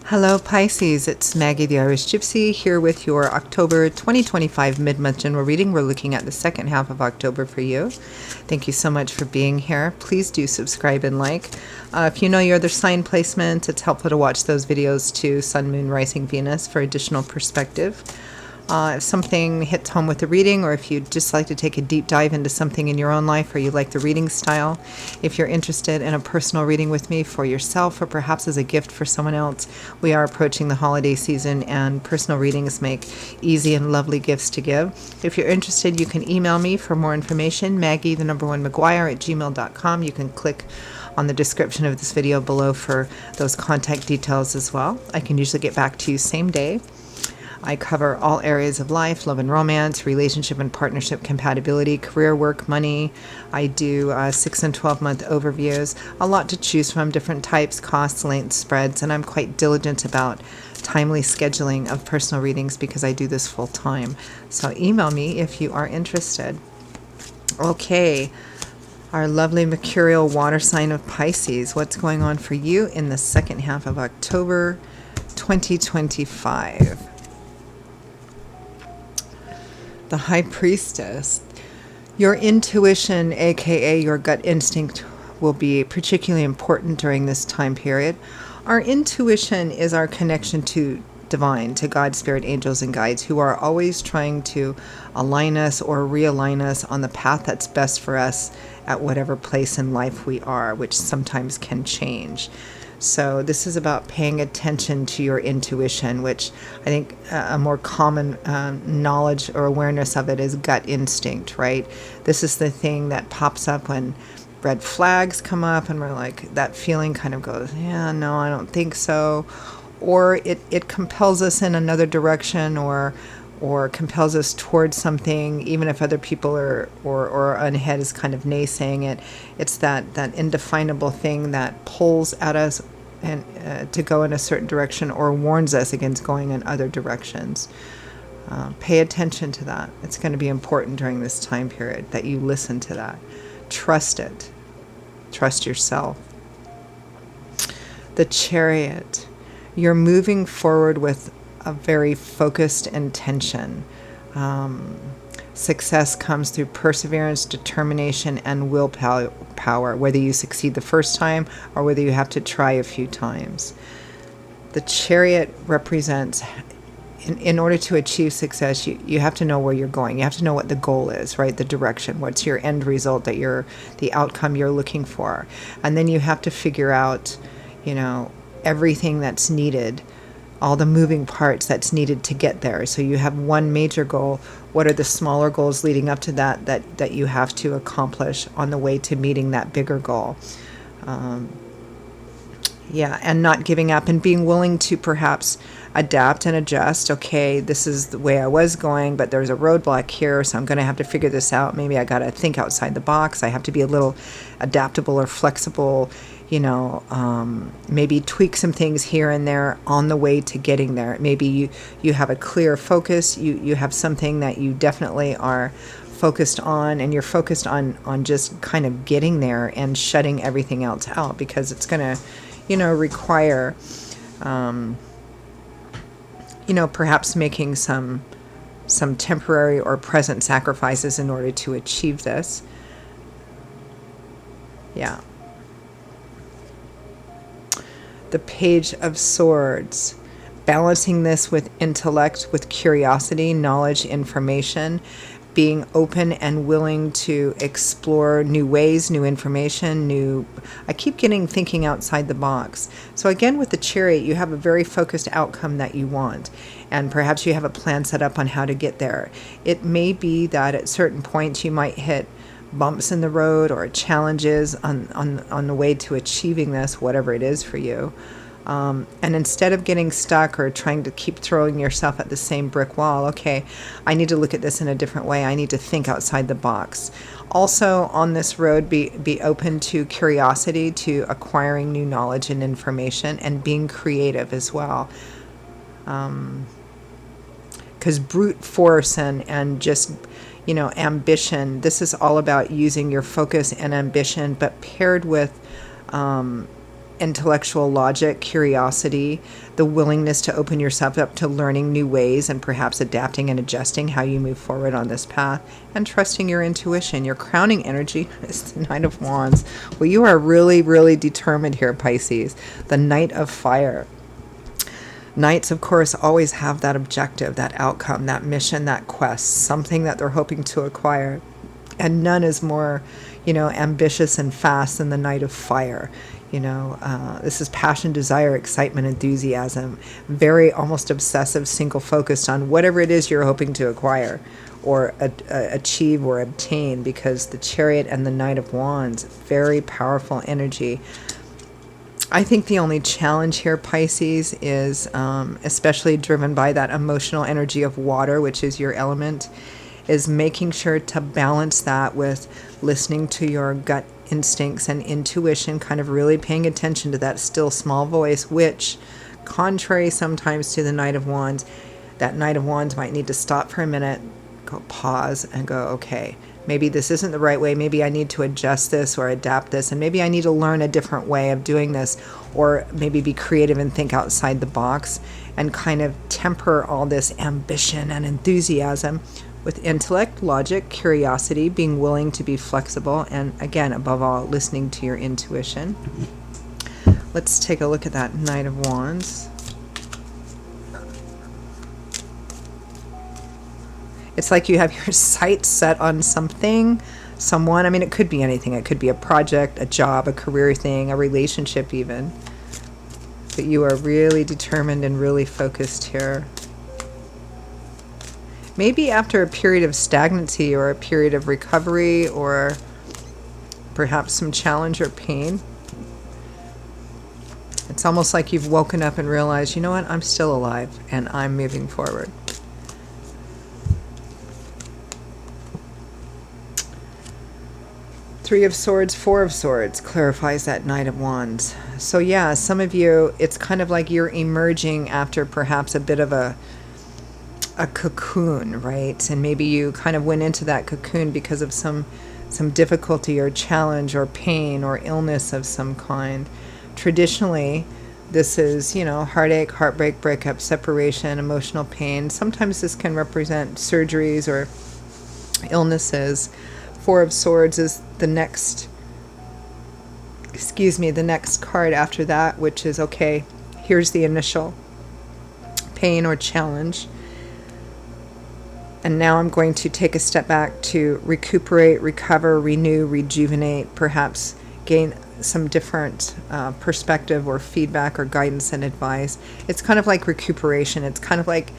Hello Pisces, it's Maggie the Irish Gypsy here with your October 2025 mid-month general reading. We're looking at the second half of October for you. Thank you so much for being here. Please do subscribe and like. If you know your other sign placement, it's helpful to watch those videos too, Sun, Moon, Rising, Venus, for additional perspective. If something hits home with the reading, or if you'd just like to take a deep dive into something in your own life, or you like the reading style, if you're interested in a personal reading with me for yourself or perhaps as a gift for someone else, we are approaching the holiday season and personal readings make easy and lovely gifts to give. If you're interested, you can email me for more information, Maggie1McGuire@gmail.com. You can click on the description of this video below for those contact details as well. I can usually get back to you same day. I cover all areas of life, love and romance, relationship and partnership compatibility, career, work, money. I do 6 and 12-month overviews, a lot to choose from, different types, costs, lengths, spreads, and I'm quite diligent about timely scheduling of personal readings because I do this full time. So email me if you are interested. Okay, our lovely mercurial water sign of Pisces. What's going on for you in the second half of October 2025? The High Priestess. Your intuition, aka your gut instinct, will be particularly important during this time period. Our intuition is our connection to divine, to God, spirit, angels, and guides who are always trying to align us or realign us on the path that's best for us at whatever place in life we are, which sometimes can change. So this is about paying attention to your intuition, which I think a more common knowledge or awareness of it is gut instinct, right? This is the thing that pops up when red flags come up and we're like, that feeling kind of goes, yeah, no, I don't think so. Or it compels us in another direction or compels us towards something, even if other people or an head is kind of naysaying it. It's that indefinable thing that pulls at us and to go in a certain direction or warns us against going in other directions. Pay attention to that. It's going to be important during this time period that you listen to that. Trust it. Trust yourself. The Chariot. You're moving forward with a very focused intention. Success comes through perseverance, determination, and willpower, whether you succeed the first time or whether you have to try a few times. The Chariot represents, in order to achieve success, you have to know where you're going. You have to know what the goal is, right? The direction. What's your end result, the outcome you're looking for. And then you have to figure out, everything that's needed, all the moving parts that's needed to get there. So you have one major goal. What are the smaller goals leading up to that you have to accomplish on the way to meeting that bigger goal? And not giving up and being willing to perhaps adapt and adjust. Okay, this is the way I was going, but there's a roadblock here, so I'm going to have to figure this out. Maybe I got to think outside the box. I have to be a little adaptable or flexible, maybe tweak some things here and there on the way to getting there. Maybe you have a clear focus. You have something that you definitely are focused on, and you're focused on just kind of getting there and shutting everything else out, because it's going to require perhaps making some temporary or present sacrifices in order to achieve this. The Page of Swords. Balancing this with intellect, with curiosity, knowledge, information, being open and willing to explore new ways, new information, I keep thinking outside the box. So again, with the Chariot, you have a very focused outcome that you want, and perhaps you have a plan set up on how to get there. It may be that at certain points you might hit bumps in the road or challenges on the way to achieving this, whatever it is for you. And instead of getting stuck or trying to keep throwing yourself at the same brick wall, okay, I need to look at this in a different way. I need to think outside the box. Also on this road, be open to curiosity, to acquiring new knowledge and information, and being creative as well. Because brute force and just ambition, this is all about using your focus and ambition, but paired with intellectual logic, curiosity, the willingness to open yourself up to learning new ways and perhaps adapting and adjusting how you move forward on this path, and trusting your intuition. Your crowning energy is the Knight of Wands. Well, you are really, really determined here, Pisces. The Knight of Fire. Knights, of course, always have that objective, that outcome, that mission, that quest, something that they're hoping to acquire. And none is more, ambitious and fast than the Knight of Fire. This is passion, desire, excitement, enthusiasm, very almost obsessive, single focused on whatever it is you're hoping to acquire or achieve or obtain, because the Chariot and the Knight of Wands, very powerful energy. I think the only challenge here, Pisces, is especially driven by that emotional energy of water, which is your element, is making sure to balance that with listening to your gut instincts and intuition, kind of really paying attention to that still small voice, which, contrary sometimes to the Knight of Wands, that Knight of Wands might need to stop for a minute, go pause and go, okay, maybe this isn't the right way. Maybe I need to adjust this or adapt this. And maybe I need to learn a different way of doing this, or maybe be creative and think outside the box and kind of temper all this ambition and enthusiasm with intellect, logic, curiosity, being willing to be flexible, and again, above all, listening to your intuition. Let's take a look at that Knight of Wands. It's like you have your sights set on something, someone. I mean, it could be anything. It could be a project, a job, a career thing, a relationship even. But you are really determined and really focused here. Maybe after a period of stagnancy or a period of recovery or perhaps some challenge or pain. It's almost like you've woken up and realized, you know what, I'm still alive and I'm moving forward. Three of Swords, Four of Swords clarifies that Knight of Wands. So yeah, some of you, it's kind of like you're emerging after perhaps a bit of a cocoon, right? And maybe you kind of went into that cocoon because of some difficulty or challenge or pain or illness of some kind. Traditionally, this is, heartache, heartbreak, breakup, separation, emotional pain. Sometimes this can represent surgeries or illnesses. Four of Swords is the next card after that, which is, okay, here's the initial pain or challenge. And now I'm going to take a step back to recuperate, recover, renew, rejuvenate, perhaps gain some different perspective or feedback or guidance and advice. It's kind of like recuperation. It's kind of like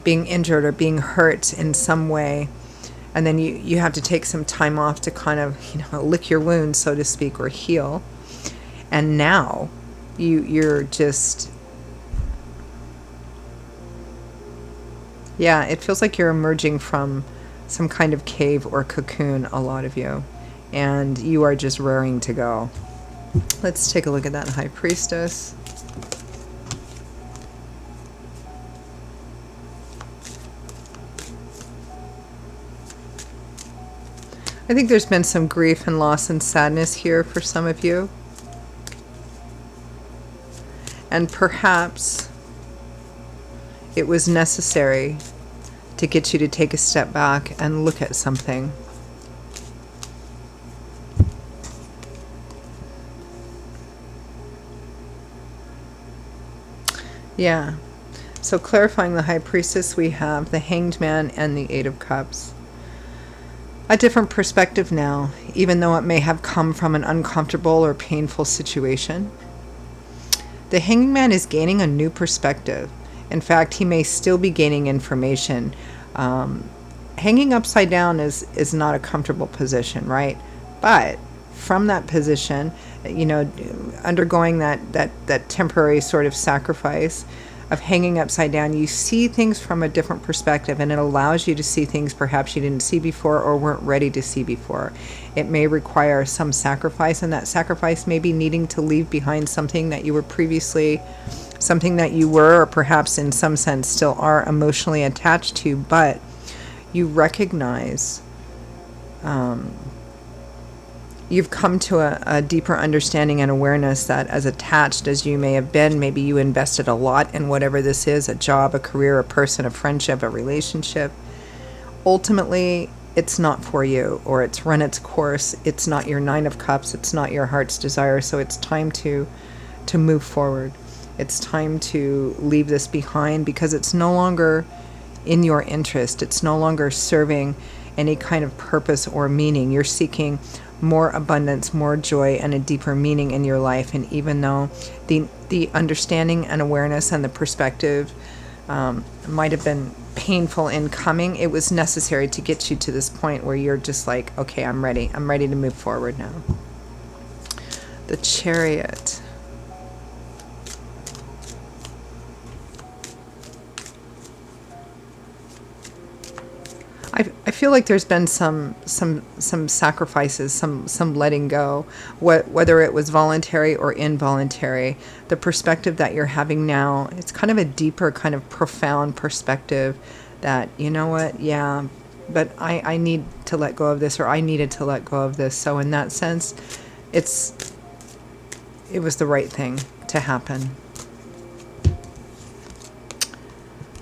being injured or being hurt in some way. And then you have to take some time off to kind of, lick your wounds, so to speak, or heal. And now you're just... Yeah, it feels like you're emerging from some kind of cave or cocoon, a lot of you. And you are just raring to go. Let's take a look at that High Priestess. I think there's been some grief and loss and sadness here for some of you. And perhaps it was necessary to get you to take a step back and look at something. Yeah. So clarifying the High Priestess, we have the Hanged Man and the Eight of Cups. A different perspective now, even though it may have come from an uncomfortable or painful situation. The Hanged Man is gaining a new perspective. In fact, he may still be gaining information. Hanging upside down is not a comfortable position, right? But from that position, undergoing that temporary sort of sacrifice of hanging upside down, you see things from a different perspective, and it allows you to see things perhaps you didn't see before or weren't ready to see before. It may require some sacrifice, and that sacrifice may be needing to leave behind something that you were previously, something that you were, or perhaps in some sense still are emotionally attached to, but you recognize you've come to a deeper understanding and awareness that as attached as you may have been, maybe you invested a lot in whatever this is, a job, a career, a person, a friendship, a relationship. Ultimately, it's not for you, or it's run its course. It's not your Nine of Cups. It's not your heart's desire. So it's time to move forward. It's time to leave this behind because it's no longer in your interest. It's no longer serving any kind of purpose or meaning. You're seeking more abundance, more joy, and a deeper meaning in your life. And even though the understanding and awareness and the perspective might have been painful in coming, it was necessary to get you to this point where you're just like, okay, I'm ready. I'm ready to move forward now. The Chariot. I feel like there's been some sacrifices, some letting go, whether it was voluntary or involuntary. The perspective that you're having now, it's kind of a deeper, kind of profound perspective that, you know what, yeah, but I need to let go of this, or I needed to let go of this. So in that sense, it was the right thing to happen.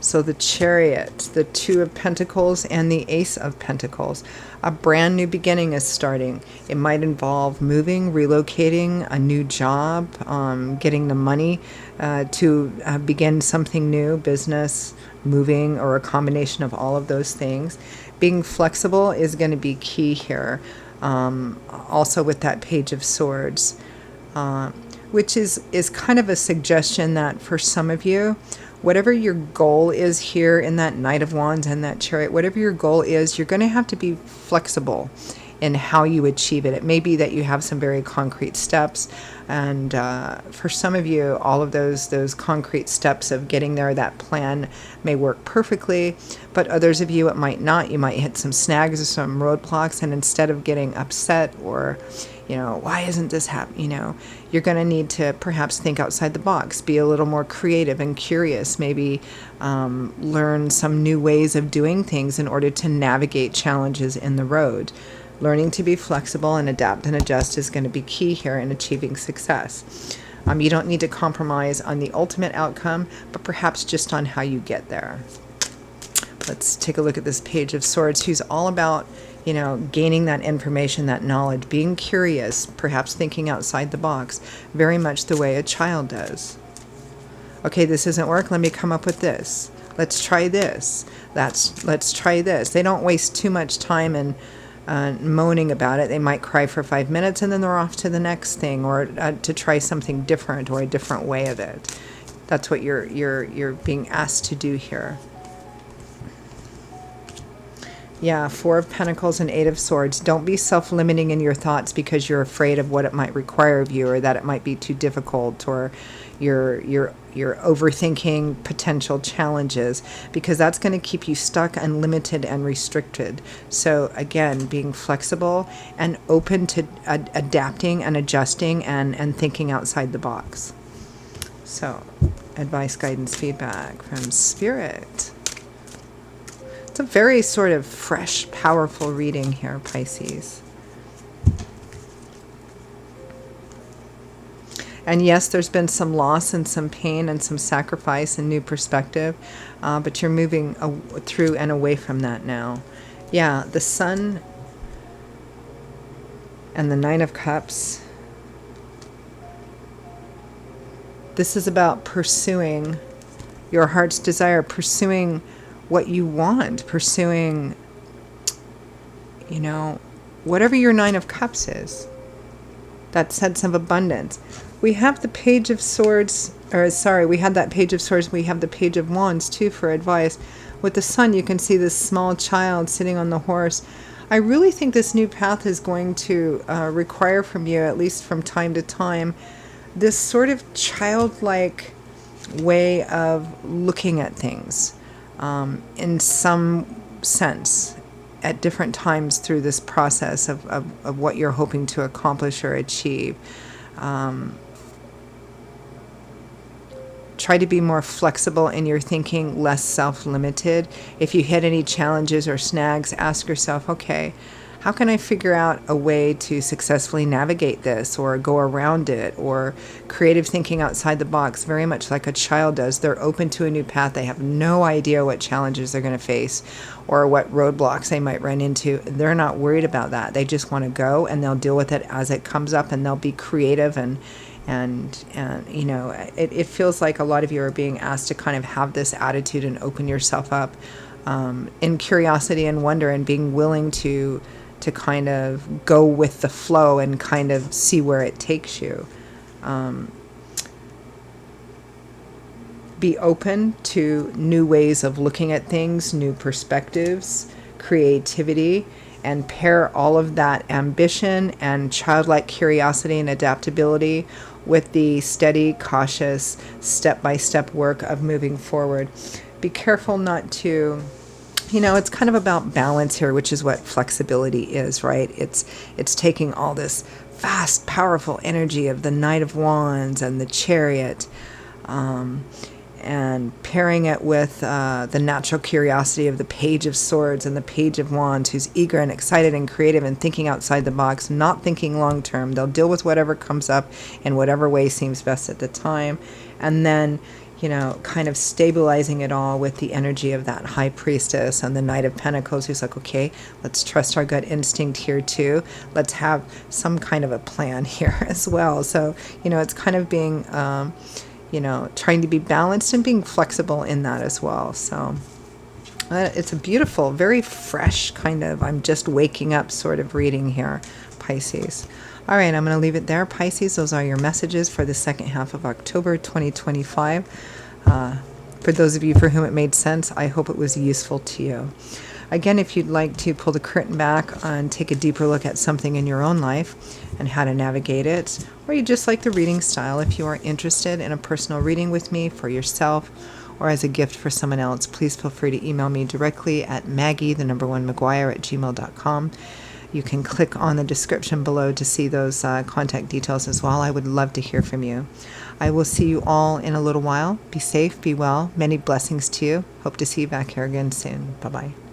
So the Chariot, the Two of Pentacles, and the Ace of Pentacles. A brand new beginning is starting. It might involve moving, relocating, a new job, getting the money to begin something new, business, moving, or a combination of all of those things. Being flexible is going to be key here. Also with that Page of Swords, which is kind of a suggestion that for some of you, whatever your goal is here in that Knight of Wands and that Chariot, whatever your goal is, you're going to have to be flexible in how you achieve it. It may be that you have some very concrete steps, and for some of you, all of those concrete steps of getting there, that plan may work perfectly, but others of you, it might not. You might hit some snags or some roadblocks, and instead of getting upset or, why isn't this happening? You're going to need to perhaps think outside the box, be a little more creative and curious, maybe learn some new ways of doing things in order to navigate challenges in the road. Learning to be flexible and adapt and adjust is going to be key here in achieving success. You don't need to compromise on the ultimate outcome, but perhaps just on how you get there. Let's take a look at this Page of Swords, who's all about gaining that information, that knowledge, being curious, perhaps thinking outside the box, very much the way a child does. Okay, this doesn't work. Let me come up with this. Let's try this. Let's try this. They don't waste too much time in moaning about it. They might cry for 5 minutes and then they're off to the next thing, or to try something different or a different way of it. That's what you're being asked to do here. Yeah, Four of Pentacles and Eight of Swords. Don't be self-limiting in your thoughts because you're afraid of what it might require of you, or that it might be too difficult, or you're overthinking potential challenges, because that's going to keep you stuck and limited and restricted. So again, being flexible and open to adapting and adjusting and thinking outside the box. So, advice, guidance, feedback from Spirit. It's a very sort of fresh, powerful reading here, Pisces. And yes, there's been some loss and some pain and some sacrifice and new perspective, but you're moving through and away from that now. Yeah, the Sun and the Nine of Cups. This is about pursuing your heart's desire, pursuing what you want, pursuing, whatever your Nine of Cups is. That sense of abundance. We have the Page of Swords, we had that Page of Swords, we have the Page of Wands too for advice. With the Sun, you can see this small child sitting on the horse. I really think this new path is going to require from you, at least from time to time, this sort of childlike way of looking at things. In some sense, at different times through this process of what you're hoping to accomplish or achieve. Try to be more flexible in your thinking, less self-limited. If you hit any challenges or snags, ask yourself, okay, how can I figure out a way to successfully navigate this or go around it, or creative thinking outside the box, very much like a child does. They're open to a new path. They have no idea what challenges they're going to face or what roadblocks they might run into. They're not worried about that. They just want to go, and they'll deal with it as it comes up, and they'll be creative and you know, it feels like a lot of you are being asked to kind of have this attitude and open yourself up in curiosity and wonder, and being willing to kind of go with the flow and kind of see where it takes you. Be open to new ways of looking at things, new perspectives, creativity, and pair all of that ambition and childlike curiosity and adaptability with the steady, cautious, step-by-step work of moving forward. Be careful not to, you know, it's kind of about balance here, which is what flexibility is, right? It's taking all this fast, powerful energy of the Knight of Wands and the Chariot, and pairing it with the natural curiosity of the Page of Swords and the Page of Wands, who's eager and excited and creative and thinking outside the box, not thinking long term. They'll deal with whatever comes up in whatever way seems best at the time. And then, you know, kind of stabilizing it all with the energy of that High Priestess and the Knight of Pentacles, who's like, okay, let's trust our gut instinct here too. Let's have some kind of a plan here as well. So, you know, it's kind of being... you know, trying to be balanced and being flexible in that as well. So it's a beautiful, very fresh kind of, I'm just waking up sort of reading here, Pisces. All right, I'm going to leave it there, Pisces. Those are your messages for the second half of October 2025. For those of you for whom it made sense, I hope it was useful to you. Again, if you'd like to pull the curtain back and take a deeper look at something in your own life and how to navigate it, or you just like the reading style, if you are interested in a personal reading with me for yourself or as a gift for someone else, please feel free to email me directly at maggie1mcguire@gmail.com. You can click on the description below to see those contact details as well. I would love to hear from you. I will see you all in a little while. Be safe, be well. Many blessings to you. Hope to see you back here again soon. Bye-bye.